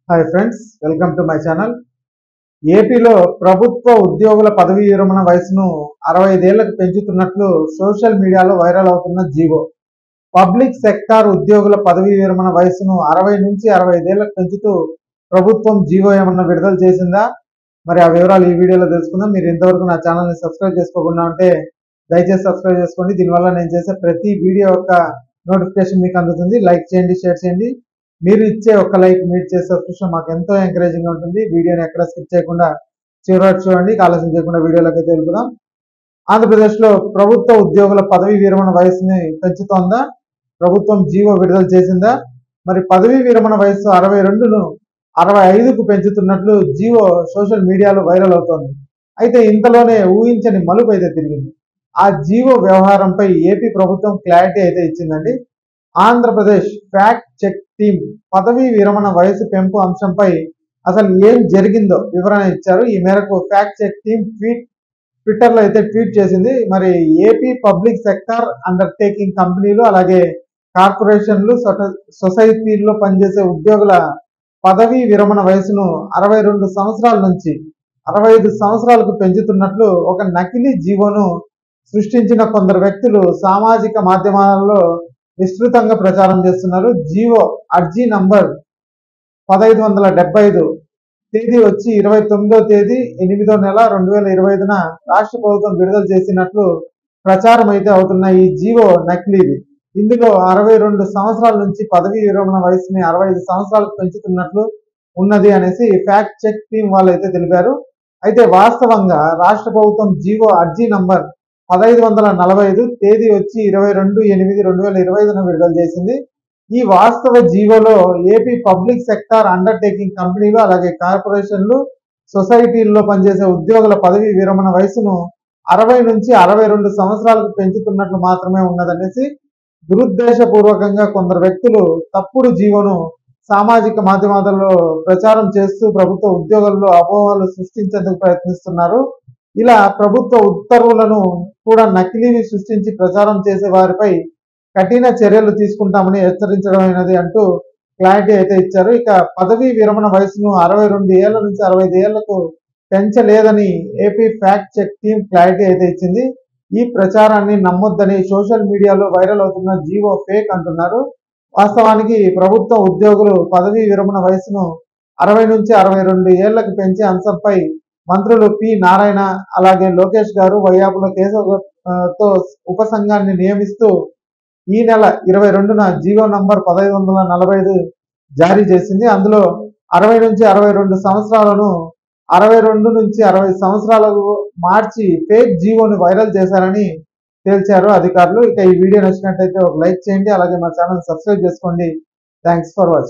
Hi friends, welcome to my channel. ఏపీలో ప్రభుత్వ ఉద్యోగుల పదవీ విరమణ వయసును 65 ఏళ్లకు పెంచుతున్నట్లు సోషల్ మీడియాలో వైరల్ అవుతున్న జీవో. పబ్లిక్ సెక్టార్ ఉద్యోగుల పదవీ విరమణ వయసును 60 నుంచి 65 ఏళ్లకు పెంచుతూ ప్రభుత్వం జీవో ఏమన్నా విడుదల చేసిందా? మరి ఆ వివరాలు ఈ వీడియోలో తెలుసుకుందాం. మీరు ఇంతవరకు నా ఛానల్ని సబ్స్క్రైబ్ చేసుకోకుండా ఉంటే దయచేసి సబ్స్క్రైబ్ చేసుకోండి. దీనివల్ల నేను చేసే ప్రతి వీడియో యొక్క నోటిఫికేషన్ మీకు అందుతుంది. లైక్ చేయండి, షేర్ చేయండి. మీరు ఇచ్చే ఒక లైక్, మీరు చేసే సబ్స్క్రిప్షన్ మాకు ఎంతో ఎంకరేజింగ్ గా ఉంటుంది. వీడియోని ఎక్కడ స్కిప్ చేయకుండా చివరి వరకు చూడండి. ఆలస్యం చేయకుండా వీడియోలోకి అయితే వెళ్దాం. ఆంధ్రప్రదేశ్ లో ప్రభుత్వ ఉద్యోగుల పదవీ విరమణ వయసుని పెంచుతోందా? ప్రభుత్వం జీవో విడుదల చేసిందా? మరి పదవీ విరమణ వయసు 62ను 65కు పెంచుతున్నట్లు జీవో సోషల్ మీడియాలో వైరల్ అవుతోంది. అయితే ఇంతలోనే ఊహించని మలుపు అయితే తిరిగింది. ఆ జీవో వ్యవహారంపై ఏపీ ప్రభుత్వం క్లారిటీ అయితే ఇచ్చిందండి. ఆంధ్రప్రదేశ్ ఫ్యాక్ట్ చెక్ టీం పదవీ విరమణ వయసు పెంపు అంశంపై అసలు ఏం జరిగిందో వివరణ ఇచ్చారు. ఈ మేరకు ఫ్యాక్ట్ చెక్ టీం ట్విట్టర్ లో అయితే ట్వీట్ చేసింది. మరి ఏపీ పబ్లిక్ సెక్టార్ అండర్టేకింగ్ కంపెనీలు, అలాగే కార్పొరేషన్లు, సొసైటీల్లో పనిచేసే ఉద్యోగుల పదవీ విరమణ వయసును 62 సంవత్సరాల నుంచి 65 సంవత్సరాలకు పెంచుతున్నట్లు ఒక నకిలీ జీవోను సృష్టించిన కొందరు వ్యక్తులు సామాజిక మాధ్యమాలలో విస్తృతంగా ప్రచారం చేస్తున్నారు. జీవో అర్జీ నంబర్ 1575 తేదీ వచ్చి 29వ తేదీ 8వ నెల 2025న రాష్ట్ర ప్రభుత్వం విడుదల చేసినట్లు ప్రచారం అయితే అవుతున్న ఈ జీవో నకిలీది. ఇందులో 62 సంవత్సరాల నుంచి పదవీ విరమణ వయసుని 65 సంవత్సరాలకు పెంచుతున్నట్లు ఉన్నది అనేసి ఫ్యాక్ట్ చెక్ టీం వాళ్ళు అయితే తెలిపారు. అయితే వాస్తవంగా రాష్ట్ర ప్రభుత్వం జీవో అర్జీ నంబర్ 1545 తేదీ వచ్చి 22/8/2025న విడుదల చేసింది. ఈ వాస్తవ జీవోలో ఏపీ పబ్లిక్ సెక్టార్ అండర్టేకింగ్ కంపెనీలు, అలాగే కార్పొరేషన్లు, సొసైటీల్లో పనిచేసే ఉద్యోగుల పదవీ విరమణ వయసును 60 నుంచి 62 సంవత్సరాలకు పెంచుతున్నట్లు మాత్రమే ఉన్నదనేసి దురుద్దేశపూర్వకంగా కొందరు వ్యక్తులు తప్పుడు జీవోను సామాజిక మాధ్యమాలలో ప్రచారం చేస్తూ ప్రభుత్వ ఉద్యోగుల్లో అపోహలు సృష్టించేందుకు ప్రయత్నిస్తున్నారు. ఇలా ప్రభుత్వ ఉత్తర్వులను కూడా నకిలీవి సృష్టించి ప్రచారం చేసే వారిపై కఠిన చర్యలు తీసుకుంటామని హెచ్చరించడమైనది అంటూ క్లారిటీ అయితే ఇచ్చారు. ఇక పదవీ విరమణ వయసును 62 ఏళ్ల నుంచి 65 ఏళ్లకు పెంచలేదని AP fact check team clarity అయితే ఇచ్చింది. ఈ ప్రచారాన్ని నమ్మొద్దని సోషల్ మీడియాలో వైరల్ అవుతున్న జీవో ఫేక్ అంటున్నారు. వాస్తవానికి ప్రభుత్వ ఉద్యోగులు పదవీ విరమణ వయసును 60 నుంచి 62 ఏళ్లకు పెంచే అంశంపై మంత్రులు పి నారాయణ, అలాగే లోకేష్ గారు వైయాపుల కేశవ్తో ఉపసంఘాన్ని నియమిస్తూ ఈ నెల 22న జీవో నంబర్ 1545 జారీ చేసింది. అందులో 60 నుంచి 62 సంవత్సరాలను 62 నుంచి 60 సంవత్సరాలకు మార్చి ఫేక్ జీవోని వైరల్ చేశారని తేల్చారు అధికారులు. ఇక ఈ వీడియో నచ్చినట్లయితే ఒక లైక్ చేయండి, అలాగే మా ఛానల్ సబ్స్క్రైబ్ చేసుకోండి. Thanks for watching.